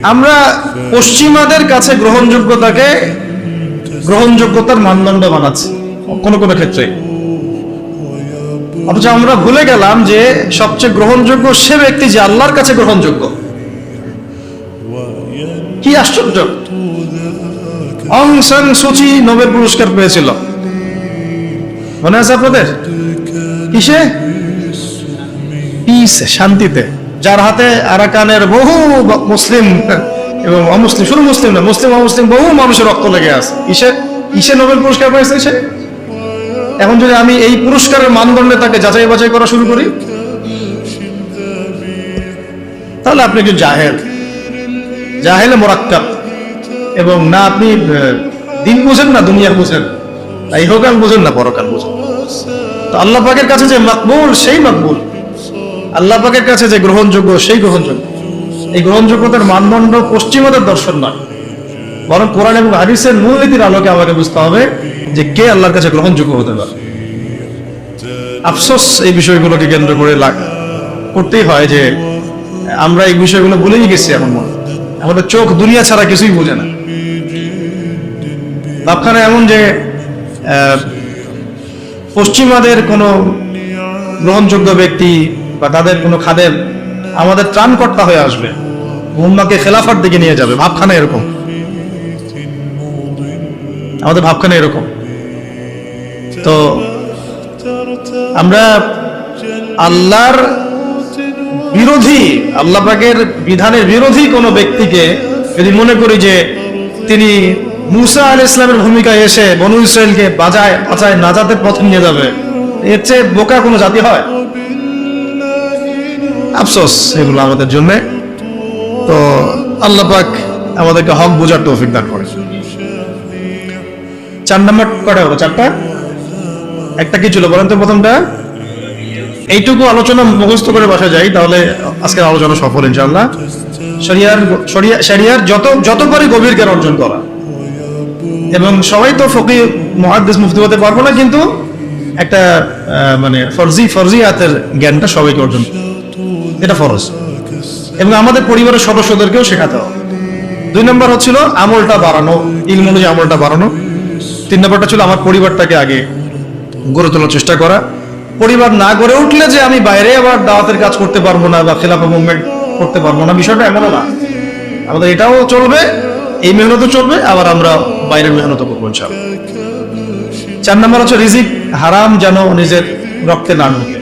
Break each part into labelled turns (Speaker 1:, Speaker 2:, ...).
Speaker 1: আমরা পশ্চিমাদের কাছে গ্রহণযোগ্যতাকে গ্রহণযোগ্যতার মানদণ্ড বানাচ্ছি কোন কোন ক্ষেত্রে, অথচ আমরা ভুলে গেলাম যে সবচেয়ে গ্রহণযোগ্য সে ব্যক্তি যে আল্লাহর কাছে গ্রহণযোগ্য। কি আশ্চর্য! অং সান সুচি নোবেল পুরস্কার পেয়েছিল, মনে আছে আপনাদের? কিসে? পিস, শান্তিতে। যার হাতে আরাকানের বহু মুসলিম এবং অমুসলিম, শুধু মুসলিম না, মুসলিম অমুসলিম বহু মানুষের রক্ত লেগে আছে। কিসে নোবেল পুরস্কার পেয়েছে সে? এখন যদি আমি এই পুরস্কারের মানদণ্ডে তাকে যাচাই বাছাই করা শুরু করি, তাহলে আপনি একটু জাহেলে মোরাক্কাব, এবং না আপনি দিন বুঝেন না দুনিয়া বুঝেন, ইহকাল বুঝেন না পরকাল বুঝেন। তো আল্লাহ পাকের কাছে যে মাকবুল সেই মাকবুল, আল্লাহ পাকের কাছে যে গ্রহণযোগ্য সেই গ্রহণযোগ্য। এই গ্রহণযোগ্যতার মানদণ্ড পশ্চিমাদের দর্শন নয়, বরং কোরআন এবং হাদিসের মূলনীতির আলোকে আমাকে বুঝতে হবে যে কে আল্লাহর কাছে গ্রহণযোগ্য হতে পারে। আফসোস এই বিষয়গুলোকে কেন্দ্র করে করতেই হয় যে আমরা এই বিষয়গুলো ভুলেই গেছি। এখন আমাদের চোখ দুনিয়া ছাড়া কিছুই বোঝে না। ভাবখানা এমন যে পশ্চিমাদের কোনো গ্রহণযোগ্য ব্যক্তি বা তাদের কোনো খাদেম আমাদের ত্রাণকর্তা হয়ে আসবে, উম্মাহকে খেলাফার দিকে নিয়ে যাবে। ভাবখানা এরকম, আমাদের ভাবখানা এরকম। তো আমরা আল্লাহর বিরোধী, আল্লাহ পাকের বিধানের বিরোধী কোনো ব্যক্তিকে যদি মনে করি যে তিনি মুসা আলাইহিস সালামের ভূমিকায় এসে বনু ইসরাইলকে বাঁচায় নাজাতের পথে নিয়ে যাবে, এর চেয়ে বোকা কোনো জাতি হয়? আফসোস এগুলো আমাদের জন্য। তো আল্লাহ পাক আমাদেরকে হক বোঝার তৌফিক দান করে। 4 নম্বর কটা হলো? 4টা। একটা কি ছিল বলেন তো? প্রথমটা এইটুকু আলোচনা মুখস্থ করে বসা যায়, তাহলে আজকের আলোচনা সফল ইনশাআল্লাহ। শরিয়ার যত পারি গভীর জ্ঞান অর্জন করা, এবং সবাই তো ফকিহ মুহাদ্দিস মুফতি হতে পারবো না, কিন্তু একটা মানে ফরজিয়াতের জ্ঞানটা সবাইকে অর্জন, এটা ফরজ, এবং আমাদের পরিবারের সদস্যদেরকেও শেখাতে হবে। 2 নম্বর হচ্ছিল আমলটা বাড়ানো, ইলম অনুযায়ী আমলটা বাড়ানো। 3 নম্বরটা ছিল আমার পরিবারটাকে আগে গড়ে তোলার চেষ্টা করা। পরিবার না গড়ে উঠলে যে আমি বাইরে আবার দাওয়াতের কাজ করতে পারবো না বা খেলাফা মুভমেন্ট করতে পারবো না, বিষয়টা এমনও না। আমাদের এটাও চলবে, এই মেহনতও চলবে, আবার আমরা বাইরের মেহনতও করবো ইনশাআল্লাহ। 4 নম্বর হচ্ছে রিজিক হারাম যেন নিজের রক্তে না ঢোকে।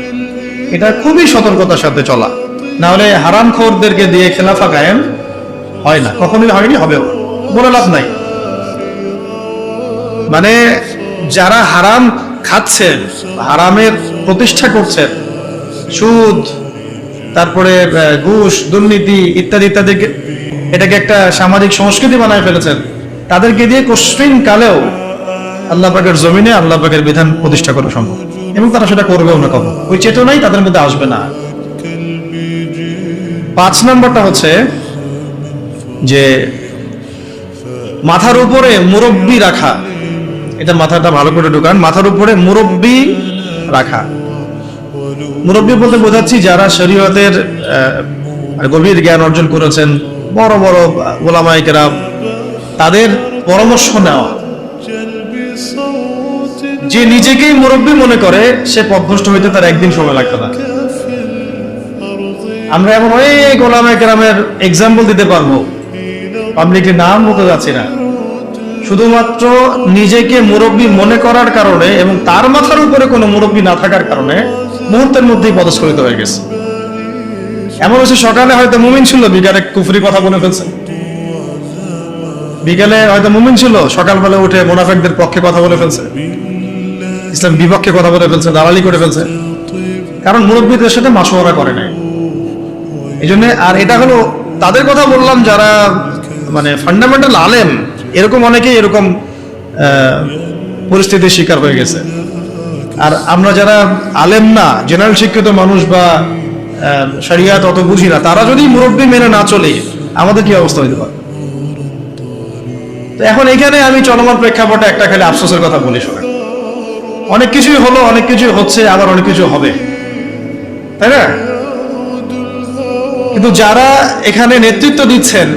Speaker 1: এটা খুবই সতর্কতার সাথে চলা, না হলে হারামখোরদেরকে দিয়ে খেলাফা কায়েম হয় না, কখনোই হয়নি, হবেও, বলে লাভ নাই। মানে যারা হারাম খাচ্ছেন, হারামের প্রতিষ্ঠা করছেন, সুদ, তারপরে ঘুষ, দুর্নীতি ইত্যাদি ইত্যাদি, এটাকে একটা সামাজিক সংস্কৃতি বানায় ফেলেছেন, তাদেরকে দিয়ে কঠিন কালেও আল্লাহ পাকের জমিনে আল্লাহ পাকের বিধান প্রতিষ্ঠা করা সম্ভব, এবং তারা সেটা করবেও না কখনো। ওই চেতনাই তাদের মধ্যে আসবে না। 5 নম্বরটা হচ্ছে যে মাথার উপরে মুরব্বি রাখা। এটা মাথাটা ভালো করে ঢোকান, মাথার উপরে মুরব্বি রাখা। মুরব্বি বলতে বোঝাচ্ছি যারা শরীয়তের গভীর জ্ঞান অর্জন করেছেন, বড় বড় ওলামায়ে কেরাম, তাদের পরামর্শ নেওয়া। যে নিজেকেই মুরব্বি মনে করে সে পথভ্রষ্ট হইতে তার একদিন সময় লাগবে না। আমরা এমন অনেক ওলামায়ে কেরামের এক্সাম্পল দিতে পারবো, পাবলিকের নাম বলতে যাচ্ছি না, শুধুমাত্র নিজেকে মুরব্বি মনে করার কারণে এবং তার মাথার উপরে কোনো মুরব্বি না থাকার কারণে মুহূর্তের মধ্যেই পদস্খলিত হয়ে গেছে। এমন হচ্ছে সকালে হয়তো মুমিন ছিল, বিকালে কুফরি কথা বলে ফেলছে। বিকালে হয়তো মুমিন ছিল, সকালবেলা উঠে মুনাফিকদের পক্ষে কথা বলে ফেলছে, ইসলাম বিপক্ষে কথা বলে ফেলছে, দালালি করে ফেলছে, কারণ মুরব্বিদের সাথে মাশওয়ারা করে নাই। এই জন্য, আর এটা হলো তাদের কথা বললাম যারা মানে ফান্ডামেন্টাল আলেম, এরকম অনেকেই এরকম পরিস্থিতির শিকার হয়ে গেছে। আর আমরা যারা আলেম না, জেনারেল শিক্ষিত মানুষ বা শরিয়াত অত বুঝি না, তারা যদি মুরব্বি মেনে না চলে, আমাদের কি অবস্থা হইতে পারে? তো এখন এখানে আমি চলমান প্রেক্ষাপটে একটা খালি আফসোসের কথা বলি, শোনেন। অনেক কিছুই হলো, অনেক কিছুই হচ্ছে, আবার অনেক কিছু হবে, তাই না? কিন্তু যারা এখানে নেতৃত্ব দিচ্ছেন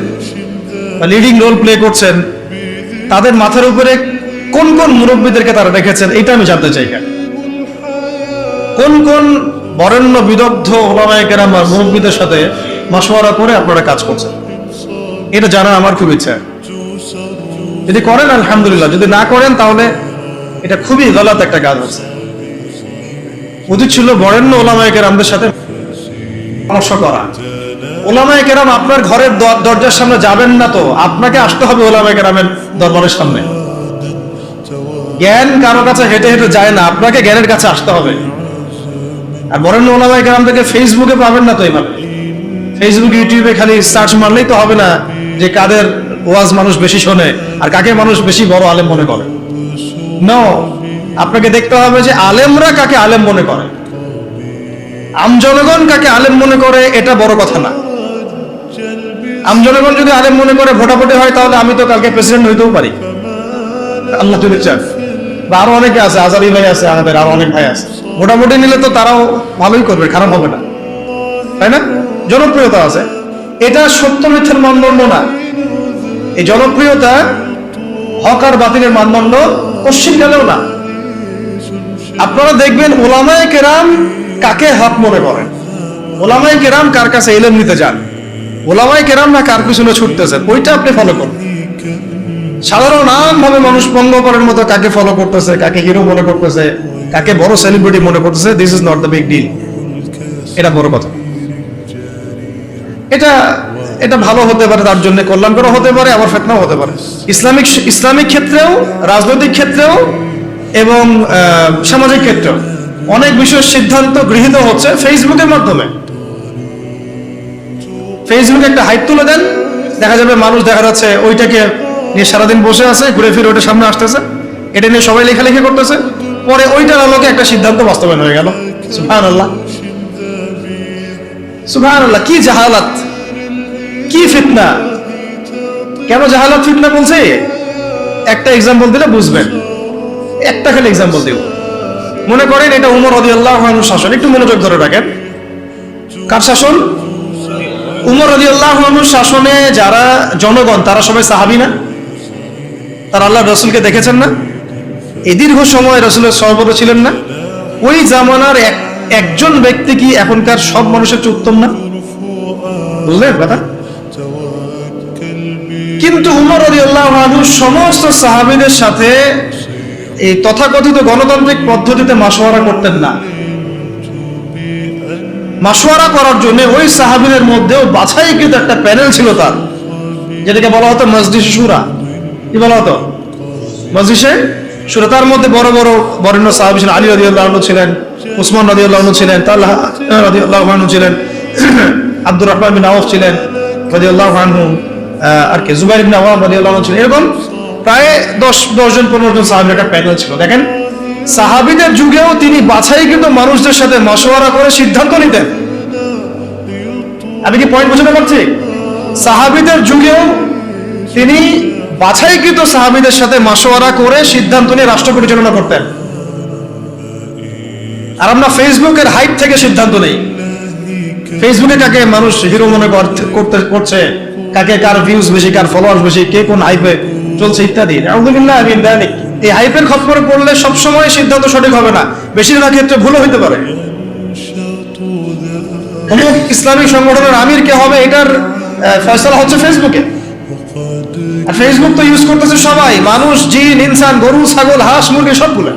Speaker 1: লিডিং রোল প্লে করছেন, তাদের মাথার উপরে কোন কোন মুরব্বীদেরকে তারা রেখেছেন, এটা আমি জানতে চাই। কোন কোন বরেণ্য বিদগ্ধ ওলামায়ে কেরাম আর মুরব্বীদের সাথে মাশওয়ারা করে আপনারা কাজ করছেন, এটা জানা আমার খুব ইচ্ছা। যদি করেন আলহামদুলিল্লাহ, যদি না করেন তাহলে এটা খুবই গলত একটা কাজ হচ্ছে। উচিত ছিল বরেণ্য ওলামায়ে কেরামদের সাথে পরামর্শ করা। ওলামায়ে কেরাম আপনার ঘরের দরজার সামনে যাবেন না, তো আপনাকে আসতে হবে ওলামায়ে কেরামের দরবারের সামনে। জ্ঞান কারো কাছে হেঁটে হেঁটে যায় না, আপনাকে জ্ঞানের কাছে আসতে হবে। আর বরেণ্য ওলামায়ে কেরামদেরকে ফেসবুকে পাবেন না তো এইভাবে। ফেসবুক ইউটিউবে খালি সার্চ মারলেই তো হবে না যে কাদের ওয়াজ মানুষ বেশি শোনে আর কাকে মানুষ বেশি বড় আলেম মনে করে। নো, আপনাকে দেখতে হবে যে আলেমরা কাকে আলেম মনে করে, আমজনগণ কাকে আলেম মনে করে, এটা বড় কথা না। আমজনগণ যদি আলেম মনে করে ভোটাভুটি হয়, তাহলে আমি তো কালকে প্রেসিডেন্ট হইতেও পারি, আল্লাহ যদি চান। বা আরো অনেকে আছে, আজারি ভাই আছে, আমাদের আরো অনেক ভাই আছে, ভোটাভুটি নিলে তো তারাও ভালোই করবে, খারাপ হবে না, তাই না? জনপ্রিয়তা আছে, এটা সত্য মিথ্যার মানদণ্ড না। এই জনপ্রিয়তা হক আর বাতিলের মানদণ্ড পশ্চিম গেলেও না। আপনারা দেখবেন ওলামায়ে কেরাম কাকে হক মনে করেন, ওলামায়ে কেরাম কার কাছে ইলম নিতে যান, ওলামায়ে কেরাম না কার পিছনে ছুটতেছে, ওইটা আপনি ফলো করুন। সাধারণ ভাবে মানুষ পঙ্গপালের মতো কাকে ফলো করতেছে, কাকে হিরো মনে করতেছে, কাকে বড় সেলিব্রিটি মনে করতেছে, this is not the big deal. এটা বড় কথা। এটা ভালো হতে পারে, তার জন্য কল্যাণকর হতে পারে, আবার ফিতনাও হতে পারে। ইসলামিক ক্ষেত্রেও, রাজনৈতিক ক্ষেত্রেও এবং সামাজিক ক্ষেত্রেও অনেক বিষয়ের সিদ্ধান্ত গৃহীত হচ্ছে ফেসবুকের মাধ্যমে। ফেসবুকে একটা হাইপ তুলে দেন, দেখা যাবে মানুষ দেখা যাচ্ছে ওইটাকে নিয়ে সারাদিন বসে আছে, ঘুরে ফিরে ওইটা সামনে আসতেছে, এটা নিয়ে সবাই লেখালেখি করতেছে, পরে ওইটার আলোকে একটা সিদ্ধান্ত বাস্তবায়ন হয়ে গেল। সুবহানাল্লাহ, সুবহানাল্লাহ, কি জাহালাত, কি ফিতনা! কেন জাহালাত ফিতনা বলছে? একটা এক্সাম্পল দিলে বুঝবেন, একটা খালি এক্সাম্পল দিব। মনে করেন এটা উমর রাদিয়াল্লাহু আনহুর শাসন, একটু মনোযোগ ধরে রাখেন। কার শাসন? উমর রাদিয়াল্লাহু আনহুর শাসনে যারা জনগণ, তারা সবাই সাহাবী না? তারা আল্লাহর রাসূলকে দেখেছেন না? এই দীর্ঘ সময় রাসূলের সহবতে ছিলেন না? ওই জামানার একজন ব্যক্তি কি এখনকার সব মানুষের চেয়ে উত্তম না? বুঝলেন কথা? কিন্তু উমর রাদিয়াল্লাহু আনহু সমস্ত সাহাবীদের সাথে এই তথাকথিত গণতান্ত্রিক পদ্ধতিতে মাশওয়ারা করতেন না। মাশওয়ারা করার জন্য ওই সাহাবীদের মধ্যেও বাছাইকৃত একটা প্যানেল ছিল তার, যেটাকে বলা হতো মজলিসে শুরা। কি বলা হতো? মজলিসে শুরা। তার মধ্যে বড় বড় বরেণ্য সাহাবী ছিলেন, আলী রাদিয়াল্লাহু আনহু ছিলেন, উসমান রাদিয়াল্লাহু আনহু ছিলেন, তালহা রাদিয়াল্লাহু আনহু ছিলেন, আব্দুর রহমান বিন আওফ ছিলেন রাদিয়াল্লাহু আনহু, আর কে জুবাইর ইবনে আওয়াম রাদিয়াল্লাহু আনহু ছিলেন। এরকম প্রায় 10 জন 15 জন সাহাবীর একটা প্যানেল ছিল। দেখেন, সাহাবীদের যুগেও তিনি বাছাইকৃত মানুষদের সাথে মাশওয়ারা করে সিদ্ধান্ত নিতেন। আমি কি পয়েন্ট বোঝাতে পারছি? সাহাবীদের যুগেও তিনি বাছাইকৃত সাহাবীদের সাথে মাশওয়ারা করে সিদ্ধান্ত নিয়ে রাষ্ট্র পরিচালনা করতেন। আর আমরা ফেসবুকের হাইপ থেকে সিদ্ধান্ত নেই। ফেসবুকে কাকে মানুষ হিরো মনে করছে, কাকে কার ভিউজ বেশি, কার ফলোয়ার্স বেশি, কে কোন হাইপে চলছে ইত্যাদি। আলহামদুলিল্লাহ, আমি জানি এই হাইপের খপ্পরে পড়লে সবসময় সিদ্ধান্ত সঠিক হবে না, বেশিরভাগ ক্ষেত্রে ভুল হইতে পারে। অমুক ইসলামিক সংগঠনের আমির কে হবে, এটার ফয়সালা হচ্ছে ফেসবুকে। আর ফেসবুক তো ইউজ করতেছে সবাই, মানুষ, জিন, ইনসান, গরু, ছাগল, হাঁস, মুরগি সবগুলো।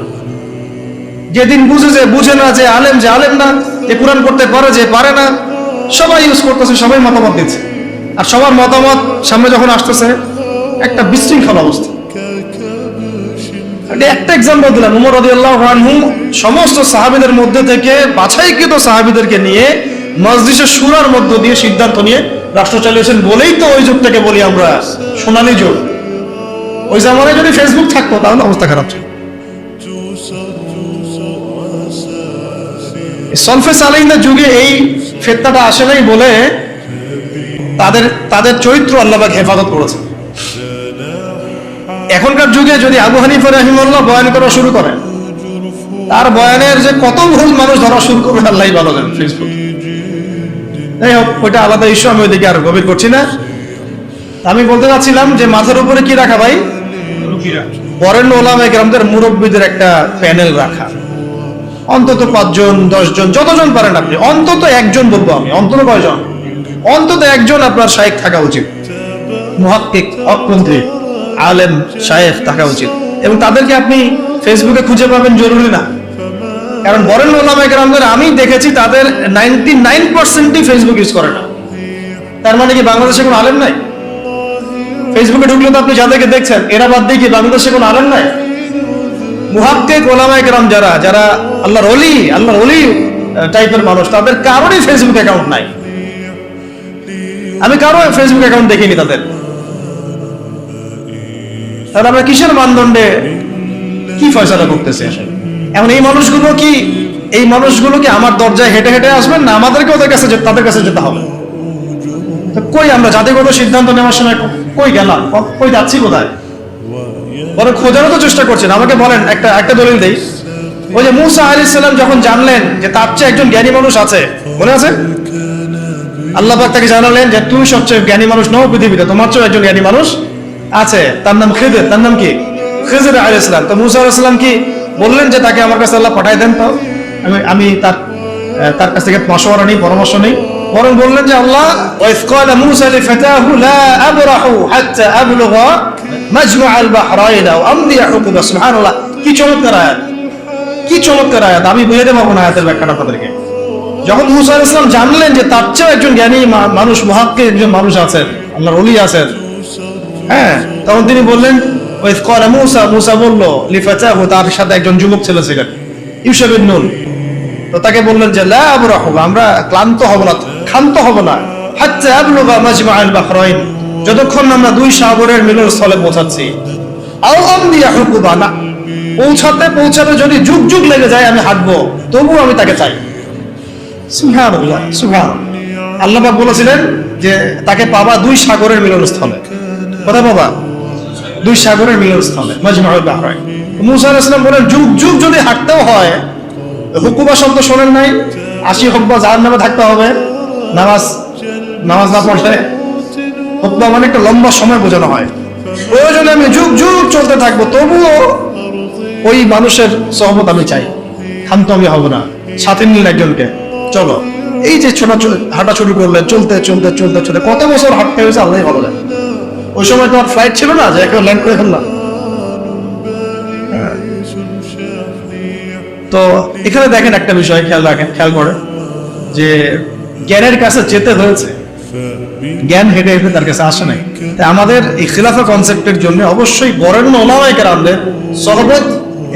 Speaker 1: যেদিন বুঝে না যে আলেম না, যে কোরআন করতে পারে, যে পারে না, সবাই ইউজ করতেছে, সবাই মতামত দিচ্ছে। আর সবার মতামত সামনে যখন আসতেছে, একটা বিশৃঙ্খল অবস্থা। একটা এক্সাম্পল দিলাম, উমর রাদিয়াল্লাহু আনহু সমস্ত সাহাবীদের মধ্যে থেকে বাছাইকৃত সাহাবীদেরকে নিয়ে মজলিসে শুরার মধ্য দিয়ে সিদ্ধান্ত নিয়ে রাষ্ট্র চালিয়েছেন বলেই তো ওই যুগটাকে বলি আমরা সোনালী যুগ। ওই জামানায় যদি ফেসবুক থাকতো তাহলে অবস্থা খারাপ ছিল। সলফে সালেহিনদের যুগে এই ফিতনাটা আসে নাই বলে তাদের চরিত্র আল্লাহ পাক হেফাজত করেছে। এখনকার যুগে যদি আবু হানিফা রাহিমাহুল্লাহ বয়ান করা শুরু করে, তার বয়ানের যে কত ভুল মানুষ ধরা শুরু করবে আল্লাহই ভালো জানেন। ফেসবুক, যাই হোক, ওইটা আলাদা ইস্যু, আমি ওইদিকে আর গভীর করছি না। আমি বলতে চাচ্ছিলাম যে মাথার উপরে কি রাখা ভাই, বরেণ্য ওলামায়ে কেরামদের মুরব্বীদের একটা প্যানেল রাখা, অন্তত 5 জন 10 জন যতজন পারেন আপনি, অন্তত একজন বলবো আমি, অন্তত কয়জন, অন্তত একজন আপনার শায়েখ থাকা উচিত, মুহাক্কিক হকপন্থী আলেম শায়েখ থাকা উচিত। এবং তাদেরকে আপনি ফেসবুকে খুঁজে পাবেন জরুরি না, কারণ বরেণ্য ওলামায়ে কেরামদের আমি দেখেছি তাদের 99%ই ফেসবুক ইউজ করে না। তার মানে কি বাংলাদেশে কোনো আলেম নাই? ফেসবুকে ঢুকলে তো আপনি যাদেরকে দেখছেন এরা বাদ দিয়ে কি বাংলাদেশে কোনো আলেম নাই? মুহাক্কিক ওলামায়ে কেরাম যারা যারা আল্লাহর ওলি টাইপের মানুষ, তাদের কারোরই ফেসবুক অ্যাকাউন্ট নাই। আমি কারো ফেসবুক অ্যাকাউন্ট দেখিনি তাদের। তাহলে আমরা কিসের মানদণ্ডে কি ফয়সালা করতেছি আসলে? এখন এই মানুষগুলো কি আমার দরজায় হেঁটে হেঁটে আসবেন, না আমাদেরকে তাদের কাছে যেতে হবে? কই আমরা জাতিগত সিদ্ধান্ত নেওয়ার সময় কই গেলাম, কই যাচ্ছি, কোথায়? পরে খোঁজারও তো চেষ্টা করছেন। আমাকে বলেন, একটা দলিল দেই। ওই যে মূসা আলাইহিস সালাম যখন জানলেন যে তার চেয়ে একজন জ্ঞানী মানুষ আছে, মনে আছে? আল্লাহ পাক তাকে জানালেন যে তুমি সবচেয়ে জ্ঞানী মানুষ নও পৃথিবীতে, তোমার চেয়ে একজন জ্ঞানী মানুষ আছে, তার নাম খিদির। তার নাম কি? খিদির আলাইহিস সালাম। তো মূসা আলাইহিস সালাম কি বললেন যে তাকে আমার কাছে আল্লাহ পাঠায় দেন, তো আমি তার কাছ থেকে মশওয়ারা নেই, পরামর্শ নেই, বরং বললেন যে আল্লাহ ওয়াইজ ক্বালা মূসা লিফাতাহু লা আবরাহু হাত্তা আবলুগা মাজমাআল বাহরাইন আও আমদি হুকুবা। সুবহানাল্লাহ, কি চমৎকার আয়াত, কি চমৎকার আয়াত। আমি বুঝাতে পারবো না আয়াতের ব্যাখ্যাটা আপনাদেরকে। যখন মূসা আলাইহিস সালাম জানলেন যে তার চেয়ে একজন জ্ঞানী মানুষ, মুহাক্কিক একজন মানুষ আছেন, আল্লাহর ওলি আছেন, হ্যাঁ, তখন তিনি বললেন ওয়াইজ ক্বালা মূসা বলল লিফাতাহু, তার সাথে একজন যুবক ছেলে ছিলেন, ইউসা বিন নুন। তো তাকে বললেন যে লা আবরাহু, আমরা ক্লান্ত হব না, ক্ষান্ত হব না, হাত্তা আবলুগা মাজমাআল বাহরাইন, যতক্ষণ আমরা 2 সাগরের মিলনস্থলে পৌঁছাচ্ছি, আও আমদি হুকুবা, না পৌঁছাতে যদি যুগ যুগ লেগে যায় আমি হাঁটবো, তবুও আমি তাকে চাই। সুবহানাল্লাহ, সুবহানাল্লাহ। আল্লাহ পাক বলেছিলেন যে তাকে পাবা 2 সাগরের মিলনস্থলে। কোথায় পাবা? 2 সাগরের মিলনস্থলে, মাজমাউল বাহরাইন। মূসা আলাইহিস সালাম বলেন যুগ যুগ যদি হাঁটতেও হয়, হুকুবা শব্দ শোনেন নাই? 80 হুকবা জাহান্নামে থাকতে হবে নামাজ না পড়লে। হুকবা মানে একটা লম্বা সময় বোঝানো হয়। প্রয়োজনে আমি যুগ যুগ চলতে থাকবো, তবুও ওই মানুষের সহবত আমি চাই, ক্ষান্ত আমি হব না। সাথে নিলেন একজনকে, চলো। এই যে হাঁটা শুরু করলেন, চলতে চলতে চলতে চলতে কত বছর হাঁটতে হয়েছে আল্লাহ ভালো জানে। ওই সময় তো আর ফ্লাইট ছিল না যে একেবারে ল্যান্ড করে ফেললাম। তো এখানে দেখেন একটা বিষয় খেয়াল করে যে জ্ঞানের কাছে যেতে হয়েছে, জ্ঞান হেঁটে হেঁটে তার কাছে আসে নাই। তাই আমাদের এই খিলাফা কনসেপ্টের জন্য অবশ্যই বরেণ্য ওলামায়ে কেরামদের সহবত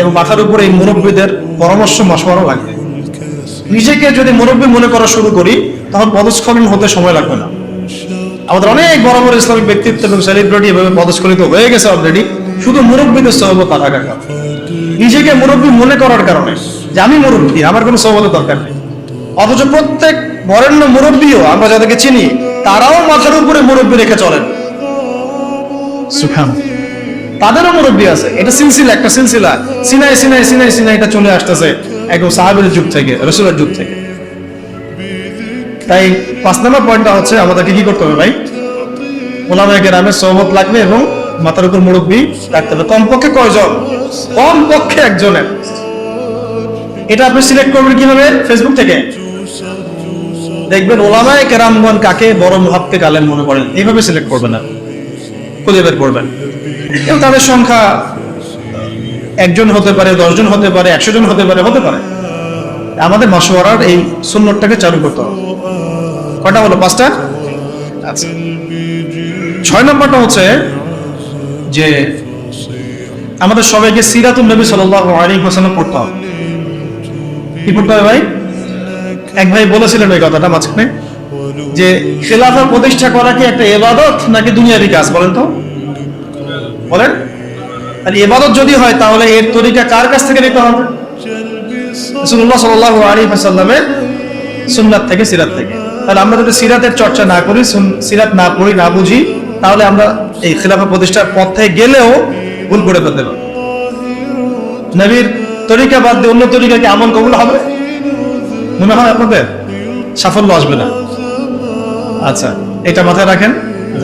Speaker 1: এবং মাথার উপরে এই মুরব্বীদের পরামর্শ মশওয়ারা লাগবে। নিজেকে যদি মুরব্বী মনে করা শুরু করি, তখন পদস্খলন হতে সময় লাগবে না। আমাদের অনেক বড় বড় ইসলামিক ব্যক্তিত্ব এবং সেলিব্রিটি এভাবে পদস্খলিত হয়ে গেছে অলরেডি, শুধু মুরব্বীদের সহবত থাকার কারণে। নিজেকে মুরব্বী মনে করার কারণে যে আমি মুরব্বী, আমার কোনো সহবতের দরকার নেই। অথচ প্রত্যেক বরেণ্য মুরব্বীও আমরা যাদেরকে চিনি, তারাও মাথার উপরে মুরব্বী রেখে চলেন। সুবহান, তাদেরও মুরব্বী আছে। এটা সিলসিলা, একটা সিলসিলা, সিনাই সিনাই সিনাই সিনাই, এটা চলে আসতেছে একদম সাহাবীর যুগ থেকে, রাসূলের যুগ থেকে। তাই 5 নম্বর পয়েন্টটা হচ্ছে আমাদেরকে কি করতে হবে ভাই? ওলামায়ে কেরামের সহবত লাগবে এবং মাথার উপর মুরব্বী রাখতে হবে। কমপক্ষে কয়জন? কমপক্ষে একজনের। এটা আপনি সিলেক্ট করবেন কিভাবে? ফেসবুক থেকে দেখবেন ওলামায়ে কেরামগণ কাকে বড় মুহাক্কিক আলেম মনে করেন, এইভাবে সিলেক্ট করবেন না, খুঁজে বের করবেন। এবং তাদের সংখ্যা 1 জন হতে পারে, 10 জন হতে পারে, 100 জন হতে পারে। আমাদের মাশওয়ারার এই সুন্নতটাকে চালু করতে হবে। কয়টা হলো? 5টা। আচ্ছা, 6 নম্বরটা হচ্ছে যে আমাদের সবাইকে সিরাতুন নবী সাল্লাল্লাহু আলাইহি ওয়াসাল্লাম পড়তে হবে। কি পড়তে হবে ভাই? এক ভাই বলেছিলেন ওই কথাটা মাঝখানে, যে খেলাফা প্রতিষ্ঠা করা কি একটা ইবাদত নাকি দুনিয়াবি কাজ? বলেন তো, বলেন। আর ইবাদত যদি হয় তাহলে এর তরিকা কার কাছ থেকে নিতে হবে? রাসূলুল্লাহ সাল্লাল্লাহু আলাইহি ওয়াসাল্লামের সুন্নাত থেকে, সিরাত থেকে। তাহলে আমরা যদি সিরাতের চর্চা না করি, সিরাত না পড়ি, না বুঝি, তাহলে আমরা এই খেলাফা প্রতিষ্ঠার পথে গেলেও ভুল করে ফেলতে পারি। নবীর তরিকা বাদ দিয়ে অন্য তরিকাকে আমল কবুল হবে? মনে হয় আপনাদের সাফল্য আসবে না। আচ্ছা, এটা মাথায় রাখেন।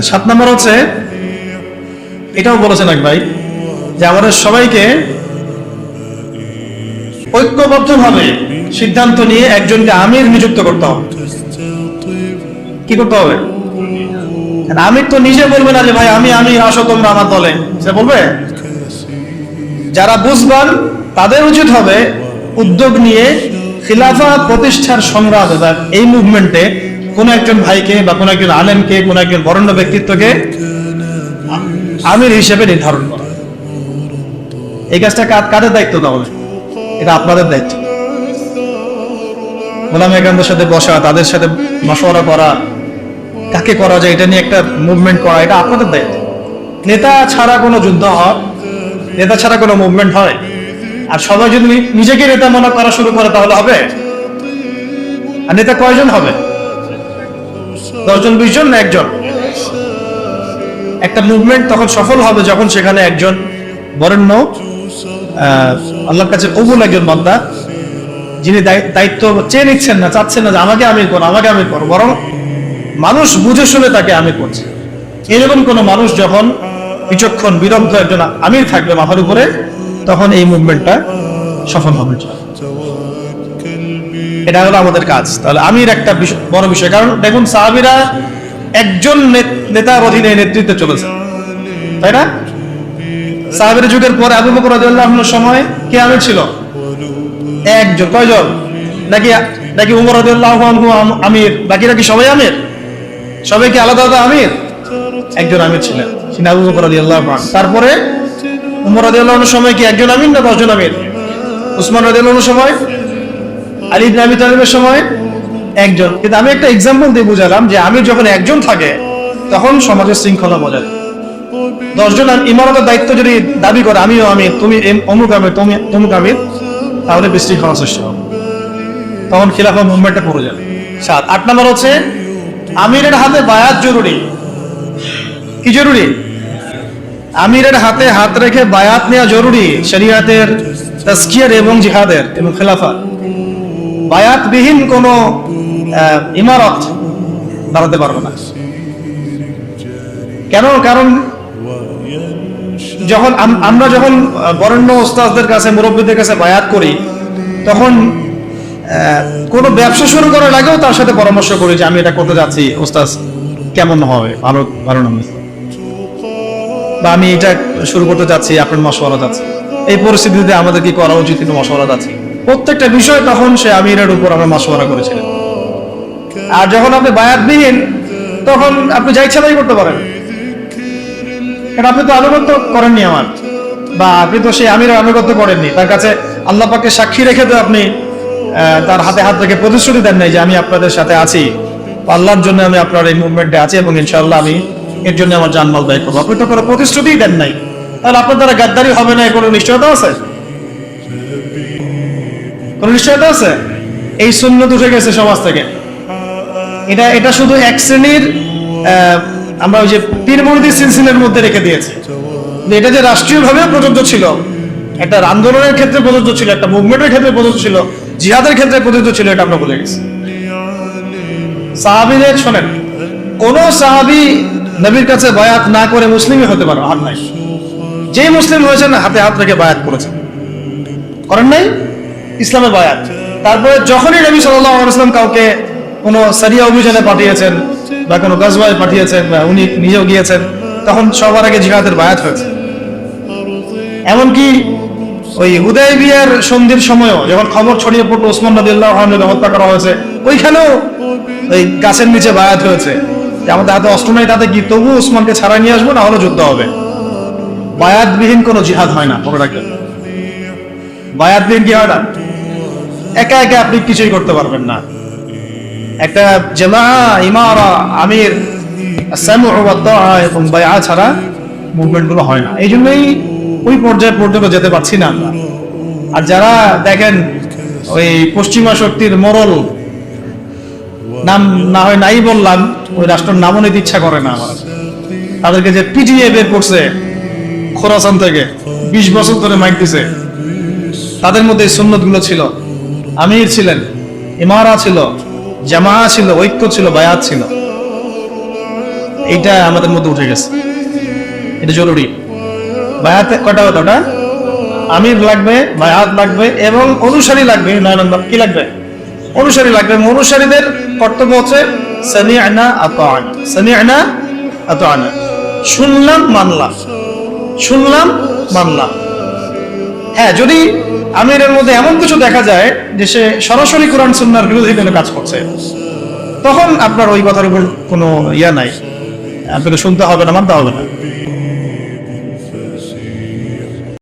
Speaker 1: 7 নম্বর হচ্ছে, এটাও বলেছেন এক ভাই, যে আমাদের সবাইকে ঐক্যবদ্ধভাবে সিদ্ধান্ত নিয়ে একজনকে আমির নিযুক্ত করতে হবে। কি করতে হবে? আমির তো নিজে বলবে না যে ভাই আমি আসো তোমরা আমার দলে, সে বলবে। যারা বুঝবান তাদের উচিত হবে উদ্যোগ নিয়ে খিলাফা প্রতিষ্ঠার সংগ্রামে বা এই মুভমেন্টে কোন একজন ভাইকে বা কোন একজন আলেমকে, কোন একজন বরেণ্য ব্যক্তিত্বকে আমির হিসেবে নির্ধারণ করা। এই কাজটা কাদের দায়িত্ব? তাহলে এটা আপনাদের দায়িত্ব। ওলামা একরামদের সাথে বসা, তাদের সাথে মশওয়ারা করা, কাকে করা যায় এটা নিয়ে একটা মুভমেন্ট করা, এটা আপনাদের দায়িত্ব। নেতা ছাড়া কোনো যুদ্ধ হয়, নেতা ছাড়া কোনো মুভমেন্ট হয়? আর সবাই যদি নিজেকে নেতা মনে করা শুরু করে তাহলে হবে? আর নেতা কয়জন হবে? 10 জন, 20 জন না একজন? একটা মুভমেন্ট তখন সফল হবে যখন সেখানে একজন বরেণ্য, আল্লাহর কাছে কবুল একজন বান্দা, যিনি দায়িত্ব চেয়ে নিচ্ছেন না, চাচ্ছেন না যে আমাকে আমির করো, আমাকে আমির করো, বরং মানুষ বুঝে শুনে তাকে আমির করছে। এরকম কোন মানুষ যখন বিচক্ষণ বিরগ্ধ একজন আমির থাকবে মাথার উপরে, তখন এই মুভমেন্টটা সফল হবে। এটা হলো আমাদের কাজ। তাহলে আমির একটা বড় বিষয়, কারণ দেখুন সাহাবীরা একজন নেতার অধীনে নেতৃত্বে চলেছে, তাই না? সাহাবীর যুগের পরে আবু বকর রাদিয়াল্লাহু আনহুর সময় কে আমির ছিল? একজন। কয়জন? নাকি উমর রাদিয়াল্লাহু আনহু আমির, বাকিরা কি সবাই আমির? সবাই কি আলাদা আলাদা আমির? একজন আমির ছিলেন, তিনি আবু বকর রাদিয়াল্লাহু আনহু। তারপরে উমর রাদিয়াল্লাহু আনহুর সময় কি একজন আমির না 10 জন আমির? উসমান রাদিয়াল্লাহু আনহুর সময়, আলী ইবনে আবি তালিবের সময় একজন। কিন্তু আমি একটা এক্সাম্পল দিয়ে বুঝালাম যে আমির যখন একজন থাকে তখন সমাজের শৃঙ্খলা বজায়। 10 জন ইমারতের দায়িত্ব যদি দাবি করে আমিও আমির, তুমি অমুক আমির, তুমি তমুক আমির, তাহলে বিশৃঙ্খলা সৃষ্টি হবে, তখন খিলাফা মুভমেন্টটা পড়ে যাবে। 8 নম্বর হচ্ছে আমিরের হাতে বায়াত জরুরি। কি জরুরি? আমিরের হাতে হাত রেখে বায়াত নেওয়া জরুরি, শরীয়তের তাজকিয়ার এবং জিহাদের এবং খেলাফা। বায়াতবিহীন কোন ইমারত দাঁড়াতে পারবে না। কেন? কারণ আমরা যখন বরেণ্য ওস্তাদদের কাছে, মুরব্বীদের কাছে বায়াত করি, তখন কোনো ব্যবসা শুরু করার আগেও তার সাথে পরামর্শ করি যে আমি এটা করতে যাচ্ছি, ওস্তাদ কেমন হবে, ভালো না, বা আমি এটা শুরু করতে যাচ্ছি, আপনার মশওয়ারা যাচ্ছে, এই পরিস্থিতিতে আমাদের কি করা উচিত, কিন্তু মশওয়ারা যাচ্ছে। প্রত্যেকটা বিষয় তখন সে আমিরের উপর আমরা মশওয়ারা করেছিলেন। আর যখন আপনি বায়াতবিহীন, তখন আপনি যা ইচ্ছা তাই করতে পারেন, কারণ আপনি তো আনুগত্য করেননি আমার, বা আপনি তো সেই আমিরের আনুগত্য করেননি, তার কাছে আল্লাহ পাককে সাক্ষী রেখে তো আপনি তার হাতে হাত রেখে প্রতিশ্রুতি দেন নাই যে আমি আপনাদের সাথে আছি, আল্লাহর জন্য আমি আপনার এই মুভমেন্টে আছি এবং ইনশাআল্লাহ আমি এর জন্য আমার জানমাল ব্যয় করবো। আপনি তো কোনো প্রতিশ্রুতিই দেন নাই, তাহলে আপনার দ্বারা গাদ্দারি হবে না, কোনো নিশ্চয়তা আছে? কোন নিশ্চয়তা আছে? এই সুন্নত উঠে গেছে সমাজ থেকে। এটা শুধু এক শ্রেণীর, আমরা ওই যে পীর মুরিদি সিলসিলার মধ্যে রেখে দিয়েছি। এটা যে রাষ্ট্রীয়ভাবে প্রযোজ্য ছিল, একটা আন্দোলনের ক্ষেত্রে প্রযোজ্য ছিল, একটা মুভমেন্টের ক্ষেত্রে প্রযোজ্য ছিল, জিহাদের ক্ষেত্রে প্রযোজ্য ছিল, এটা আমরা ভুলে গেছি। সাহাবীদের শোনেন, কোন সাহাবী নবীর কাছে বায়াত না করে মুসলিমই হতে পারে আর নাই। যেই মুসলিম হয়েছেন হাতে হাত রেখে বায়াত করেছেন, করেন নাই ইসলামে বায়াত। তারপরে যখনই নবী সাল্লাল্লাহু আলাইহি ওয়াসাল্লাম কাউকে কোনো সারিয়া অভিযানে পাঠিয়েছেন বা কোনো গাজওয়ায় পাঠিয়েছেন বা উনি নিজেও গিয়েছেন, তখন সবার আগে জিহাদের বায়াত হয়েছে। এমনকি ওই হুদায়বিয়ার সন্ধির সময়ও যখন খবর ছড়িয়ে পড়লো ওসমান রাদিয়াল্লাহু আনহুকে হত্যা করা হয়েছে, ওইখানেও ওই গাছের নিচে বায়াত হয়েছে যে আমাদের হাতে অস্ত্র নাই, তাতে কি তবু ওসমানকে ছাড়াই নিয়ে আসবো, না হলে যুদ্ধ হবে। বায়াতবিহীন কোনো জিহাদ হয় না, মনে রাখবেন। বায়াতবিহীন কি হয় না? একা একা আপনি কিছুই করতে পারবেন না। একটা জামাআ, ইমারা, আমির, সামউ ওয়া তাআ এবং বায়আ ছাড়া মুভমেন্ট গুলো হয় না। এই জন্যই ওই পর্যায়ে পর্যন্ত যেতে পারছি না আমরা। আর যারা দেখেন ওই পশ্চিমা শক্তির মরল, নাম না হয় নাই বললাম, ওই রাষ্ট্রের নামও নিতে ইচ্ছা করে না আমার, তাদেরকে যে পিটিএ বের করছে খোরাসান থেকে, 20 বছর ধরে মাইক দিছে, তাদের মধ্যে সুন্নত গুলো ছিল, আমির ছিলেন, ইমারা ছিল, জামাআ ছিল, ঐক্য ছিল, বায়াত ছিল। এইটা আমাদের মধ্যে উঠে গেছে, এটা জরুরি। বায়াত কটা হতো ওটা? আমির লাগবে, বায়াত লাগবে এবং অনুসারী লাগবে। 9 নম্বর কি লাগবে? অনুসারী লাগবে। অনুসারীদের কর্তব্য হচ্ছে সামি'না আতা'না, সামি'না আতা'না, শুনলাম মানলাম, শুনলাম মানলাম। হ্যাঁ, যদি আমিরের মধ্যে এমন কিছু দেখা যায় যে সে সরাসরি কোরআন সুন্নাহর বিরোধী কোনো কাজ করছে, তখন আপনার ওই কথার উপর কোনো ইয়া নাই, আপনাকে শুনতে হবে না, মানতে হবে না।